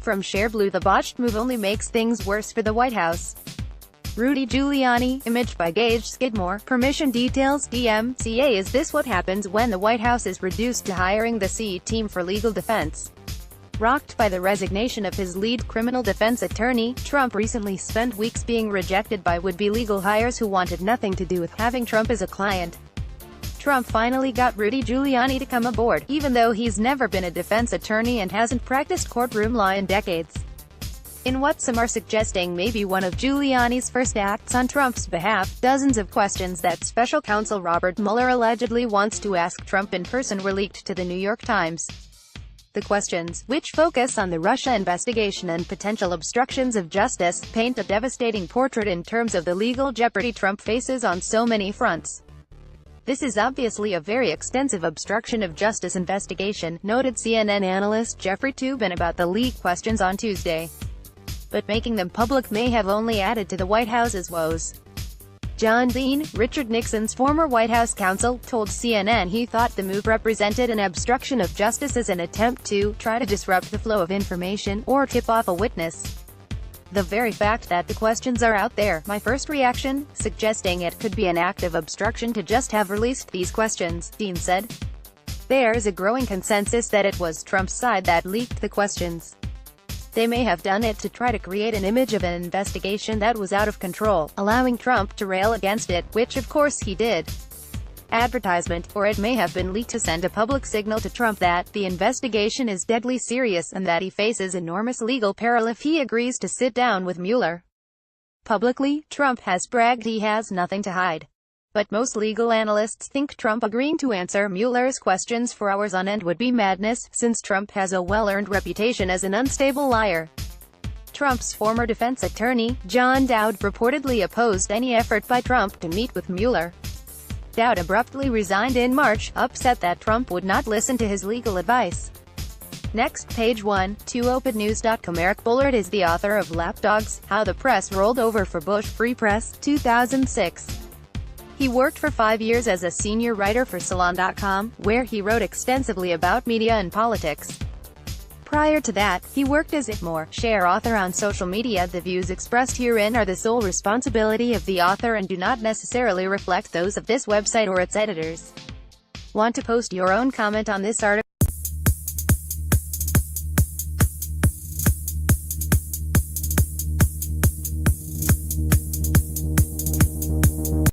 From ShareBlue, the botched move only makes things worse for the White House. Rudy Giuliani, image by Gage Skidmore, permission Details DMCA Is this what happens when the White House is reduced to hiring the C team for legal defense? Rocked by the resignation of his lead criminal defense attorney, Trump recently spent weeks being rejected by would-be legal hires who wanted nothing to do with having Trump as a client. Trump finally got Rudy Giuliani to come aboard, even though he's never been a defense attorney and hasn't practiced courtroom law in decades. In what some are suggesting may be one of Giuliani's first acts on Trump's behalf, dozens of questions that special counsel Robert Mueller allegedly wants to ask Trump in person were leaked to the New York Times. The questions, which focus on the Russia investigation and potential obstructions of justice, paint a devastating portrait in terms of the legal jeopardy Trump faces on so many fronts. This is obviously a very extensive obstruction of justice investigation, noted CNN analyst Jeffrey Toobin about the leaked questions on Tuesday. But making them public may have only added to the White House's woes. John Dean, Richard Nixon's former White House counsel, told CNN he thought the move represented an obstruction of justice as an attempt to try to disrupt the flow of information, or tip off a witness. The very fact that the questions are out there, my first reaction, suggesting it could be an act of obstruction to just have released these questions, Dean said. There is a growing consensus that it was Trump's side that leaked the questions. They may have done it to try to create an image of an investigation that was out of control, allowing Trump to rail against it, which of course he did. Advertisement, or it may have been leaked to send a public signal to Trump that the investigation is deadly serious and that he faces enormous legal peril if he agrees to sit down with Mueller. Publicly, Trump has bragged he has nothing to hide. But most legal analysts think Trump agreeing to answer Mueller's questions for hours on end would be madness, since Trump has a well-earned reputation as an unstable liar. Trump's former defense attorney, John Dowd, reportedly opposed any effort by Trump to meet with Mueller. Dowd abruptly resigned in March, upset that Trump would not listen to his legal advice. Next, page 1, to OpEdNews.com. Eric Bullard is the author of Lapdogs, How the Press Rolled Over for Bush Free Press, 2006. He worked for 5 years as a senior writer for Salon.com, where he wrote extensively about media and politics. Prior to that, he worked as a share author on social media. The views expressed herein are the sole responsibility of the author and do not necessarily reflect those of this website or its editors. Want to post your own comment on this article?